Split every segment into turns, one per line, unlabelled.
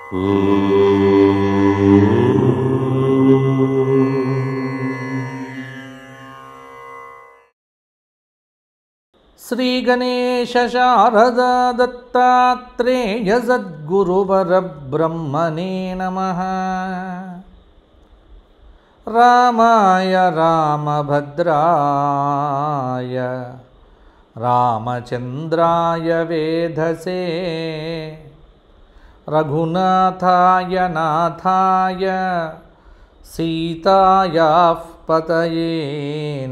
శ్రీ గణేశ శారదా దత్తాత్రేయ సద్గురువర బ్రహ్మణే నమః. రామాయ రామభద్రాయ రామచంద్రాయ వేధసే రఘునాథాయ నాథాయ సీతాయాః పతయే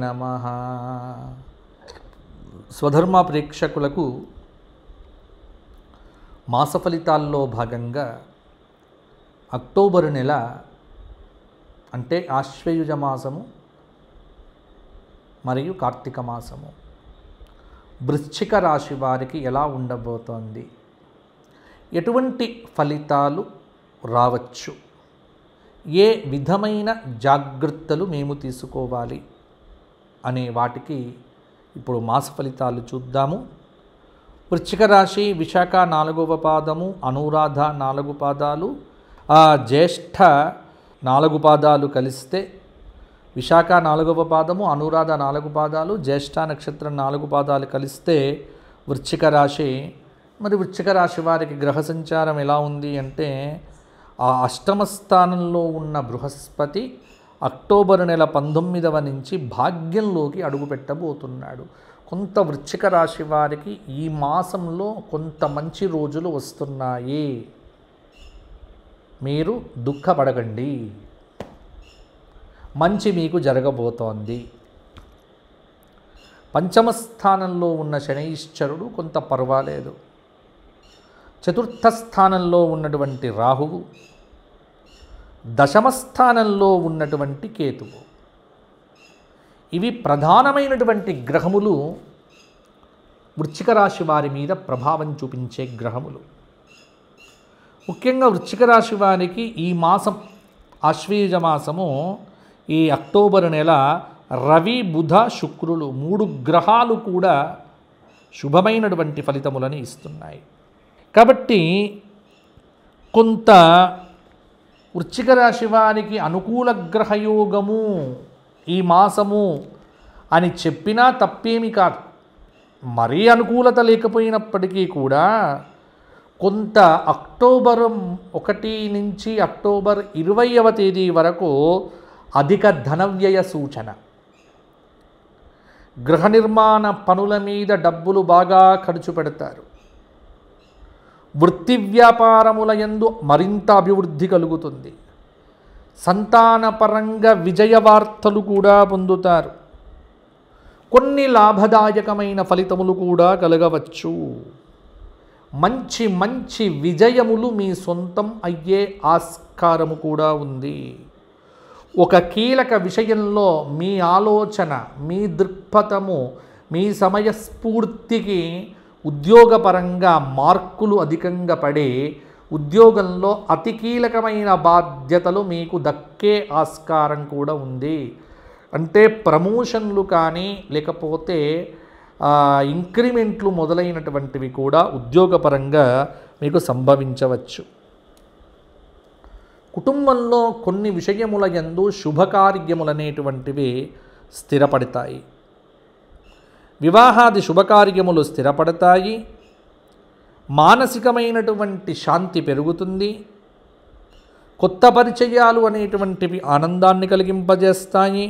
నమః. స్వధర్మ ప్రేక్షకులకు మాస ఫలితాల్లో భాగంగా అక్టోబరు నెల అంటే ఆశ్వయుజ మాసము మరియు కార్తీక మాసము వృశ్చిక రాశి వారికి ఎలా ఉండబోతోంది, ఎటువంటి ఫలితాలు రావచ్చు, ఏ విధమైన జాగ్రత్తలు మేము తీసుకోవాలి అనే వాటికి ఇప్పుడు మాస ఫలితాలు చూద్దాము. వృశ్చిక రాశి విశాఖ 4వ పాదము, అనురాధ 4 పాదాలు, జ్యేష్ఠ 4 పాదాలు కలిస్తే విశాఖ 4వ పాదము, అనురాధ 4 పాదాలు, జ్యేష్ఠ నక్షత్రం 4 పాదాలు కలిస్తే వృశ్చిక రాశి. మరి వృశ్చిక రాశి వారికి గ్రహ సంచారం ఎలా ఉంది అంటే, ఆ అష్టమ స్థానంలో ఉన్న బృహస్పతి అక్టోబర్ నెల 19వ నుంచి భాగ్యంలోకి అడుగుపెట్టబోతున్నాడు. కొంత వృశ్చిక రాశి వారికి ఈ మాసంలో కొంత మంచి రోజులు వస్తున్నాయి. మీరు దుఃఖపడకండి, మంచి మీకు జరగబోతోంది. పంచమ స్థానంలో ఉన్న శనైశ్చరుడు కొంత పర్వాలేదు. చతుర్థ స్థానంలో ఉన్నటువంటి రాహువు, దశమ స్థానంలో ఉన్నటువంటి కేతువు, ఇవి ప్రధానమైనటువంటి గ్రహములు, వృశ్చిక రాశి వారి మీద ప్రభావం చూపించే గ్రహములు. ముఖ్యంగా వృశ్చిక రాశి వారికి ఈ మాసం ఆశ్వయుజ మాసము, ఈ అక్టోబర్ నెల రవి బుధ శుక్రులు 3 గ్రహాలు కూడా శుభమైనటువంటి ఫలితములను ఇస్తున్నాయి. కాబట్టి కొంత వృశ్చిక రాశి వారికి అనుకూల గ్రహయోగము ఈ మాసము అని చెప్పినా తప్పేమి కాదు. మరీ అనుకూలత లేకపోయినప్పటికీ కూడా కొంత అక్టోబర్ 1 నుంచి అక్టోబర్ 20వ తేదీ వరకు అధిక ధనవ్యయ సూచన. గృహ నిర్మాణ పనుల మీద డబ్బులు బాగా ఖర్చు పెడతారు. వృత్తి వ్యాపారముల యందు మరింత అభివృద్ధి కలుగుతుంది. సంతానపరంగా విజయ వార్తలు కూడా పొందుతారు. కొన్ని లాభదాయకమైన ఫలితములు కూడా కలగవచ్చు. మంచి మంచి విజయములు మీ సొంతం అయ్యే ఆస్కారము కూడా ఉంది. ఒక కీలక విషయంలో మీ ఆలోచన, మీ దృక్పథము, మీ సమయస్ఫూర్తికి ఉద్యోగపరంగా మార్కులు అధికంగా పడే ఉద్యోగంలో అతి కీలకమైన బాధ్యతలు మీకు దక్కే ఆస్కారం కూడా ఉంది. అంటే ప్రమోషన్లు కానీ లేకపోతే ఇంక్రిమెంట్లు మొదలైనటువంటివి కూడా ఉద్యోగపరంగా మీకు సంభవించవచ్చు. కుటుంబంలో కొన్ని విషయముల యందు శుభకార్యములనేటువంటివి స్థిరపడతాయి. వివాహాది శుభకార్యములు స్థిరపడతాయి. మానసికమైనటువంటి శాంతి పెరుగుతుంది. కొత్త పరిచయాలు అనేటువంటివి ఆనందాన్ని కలిగింపజేస్తాయి.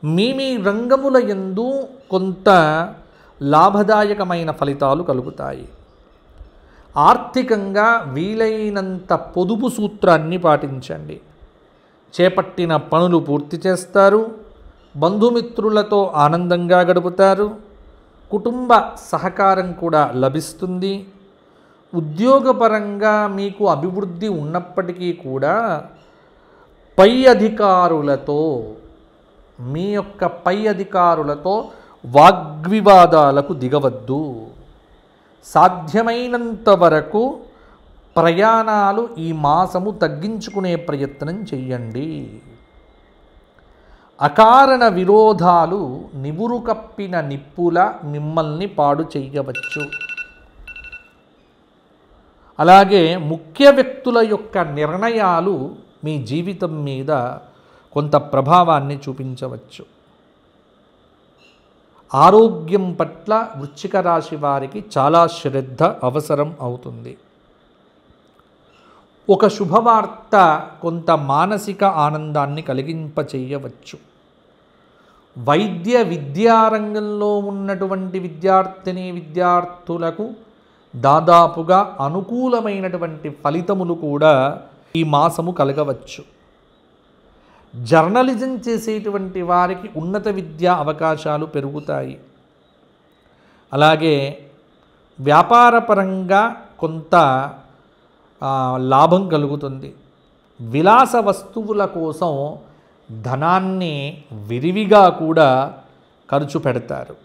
మీ రంగముల యందు కొంత లాభదాయకమైన ఫలితాలు కలుగుతాయి. ఆర్థికంగా వీలైనంత పొదుపు సూత్రాన్ని పాటించండి. చేపట్టిన పనులు పూర్తి చేస్తారు. బంధుమిత్రులతో ఆనందంగా గడుపుతారు. కుటుంబ సహకారం కూడా లభిస్తుంది. ఉద్యోగపరంగా మీకు అభివృద్ధి ఉన్నప్పటికీ కూడా పై అధికారులతో, మీ యొక్క పై అధికారులతో వాగ్వివాదాలకు దిగవద్దు. సాధ్యమైనంత వరకు ప్రయాణాలు ఈ మాసము తగ్గించుకునే ప్రయత్నం చెయ్యండి. అకారణ విరోధాలు నివురు కప్పిన నిప్పుల మిమ్మల్ని పాడు చెయ్యవచ్చు. అలాగే ముఖ్య వ్యక్తుల యొక్క నిర్ణయాలు మీ జీవితం మీద కొంత ప్రభావాన్ని చూపించవచ్చు. ఆరోగ్యం పట్ల వృశ్చిక రాశి వారికి చాలా శ్రద్ధ అవసరం అవుతుంది. ఒక శుభవార్త కొంత మానసిక ఆనందాన్ని కలిగింపచేయవచ్చు. వైద్య విద్యారంగంలో ఉన్నటువంటి విద్యార్థులకు దాదాపుగా అనుకూలమైనటువంటి ఫలితములు కూడా ఈ మాసము కలగవచ్చు. జర్నలిజం చేసేటువంటి వారికి ఉన్నత విద్యా అవకాశాలు పెరుగుతాయి. అలాగే వ్యాపారపరంగా కొంత లాభం కలుగుతుంది. విలాస వస్తువుల కోసం ధనాన్ని విరివిగా కూడా ఖర్చు పెడతారు.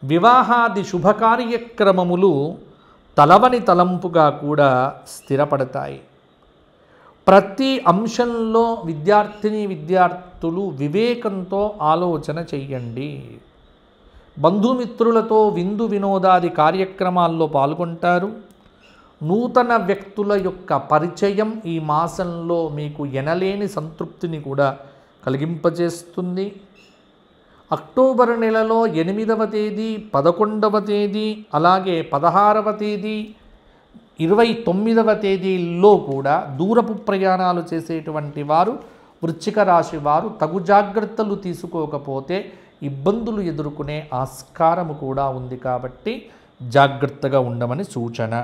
వివాహాది శుభకార్యక్రమములు తలవని తలంపుగా కూడా స్థిరపడతాయి. ప్రతి అంశంలో విద్యార్థులు వివేకంతో ఆలోచన చెయ్యండి. బంధుమిత్రులతో విందు వినోదాది కార్యక్రమాల్లో పాల్గొంటారు. నూతన వ్యక్తుల యొక్క పరిచయం ఈ మాసంలో మీకు ఎనలేని సంతృప్తిని కూడా కలిగింపజేస్తుంది. అక్టోబర్ నెలలో 8వ తేదీ, 11వ తేదీ, అలాగే 16వ తేదీ, 29వ తేదీల్లో కూడా దూరపు ప్రయాణాలు చేసేటువంటి వారు వృశ్చిక రాశి వారు తగు జాగ్రత్తలు తీసుకోకపోతే ఇబ్బందులు ఎదుర్కొనే ఆస్కారము కూడా ఉంది. కాబట్టి జాగ్రత్తగా ఉండమని సూచన.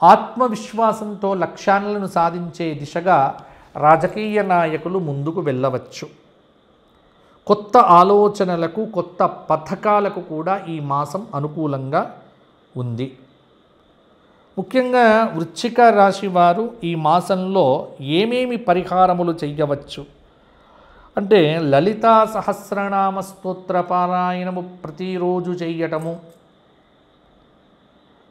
ఆత్మవిశ్వాసంతో లక్ష్యాలను సాధించే దిశగా రాజకీయ నాయకులు ముందుకు వెళ్ళవచ్చు. కొత్త ఆలోచనలకు, కొత్త పథకాలకు కూడా ఈ మాసం అనుకూలంగా ఉంది. ముఖ్యంగా వృశ్చిక రాశి వారు ఈ మాసంలో ఏమేమి పరిహారములు చేయవచ్చు అంటే, లలితా సహస్రనామ స్తోత్ర పారాయణము ప్రతిరోజు చేయటము,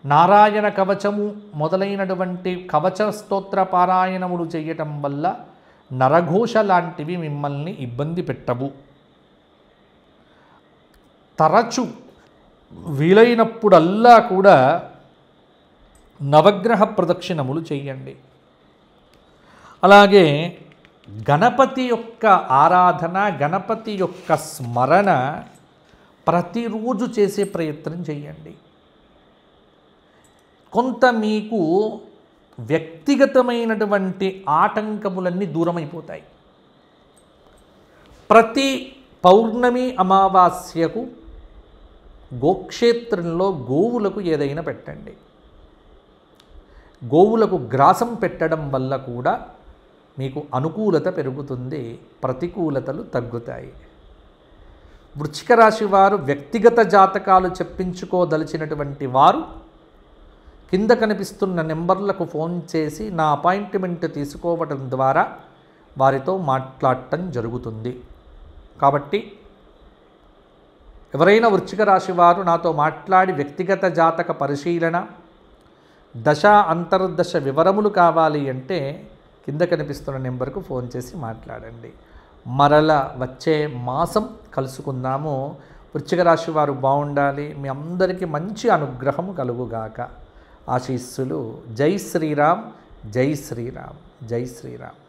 నారాయణ కవచము మొదలైనటువంటి కవచ స్తోత్ర పారాయణములు చేయటం వల్ల నరఘోష లాంటివి మిమ్మల్ని ఇబ్బంది పెట్టవు. తరచు వీలైనప్పుడల్లా కూడా నవగ్రహ ప్రదక్షిణములు చేయండి. అలాగే గణపతి యొక్క ఆరాధన, గణపతి యొక్క స్మరణ ప్రతిరోజు చేసే ప్రయత్నం చేయండి. కొంత మీకు వ్యక్తిగతమైనటువంటి ఆటంకములన్నీ దూరమైపోతాయి. ప్రతి పౌర్ణమి అమావాస్యకు గోక్షేత్రంలో గోవులకు ఏదైనా పెట్టండి. గోవులకు గ్రాసం పెట్టడం వల్ల కూడా మీకు అనుకూలత పెరుగుతుంది, ప్రతికూలతలు తగ్గుతాయి. వృశ్చిక రాశి వారు వ్యక్తిగత జాతకాలు చెప్పించుకోదలిచినటువంటి వారు కింద కనిపిస్తున్న నెంబర్లకు ఫోన్ చేసి నా అపాయింట్మెంట్ తీసుకోవడం ద్వారా వారితో మాట్లాడటం జరుగుతుంది. కాబట్టి ఎవరైనా వృశ్చిక రాశి వారు నాతో మాట్లాడి వ్యక్తిగత జాతక పరిశీలన, దశ అంతర్దశ వివరములు కావాలి అంటే కింద కనిపిస్తున్న నెంబర్కు ఫోన్ చేసి మాట్లాడండి. మరల వచ్చే మాసం కలుసుకుందాము. వృశ్చిక రాశి వారు బాగుండాలి, మీ అందరికీ మంచి అనుగ్రహము కలుగుగాక. ఆశీస్సులు. జై శ్రీరామ్, జై శ్రీరామ్, జై శ్రీరామ్.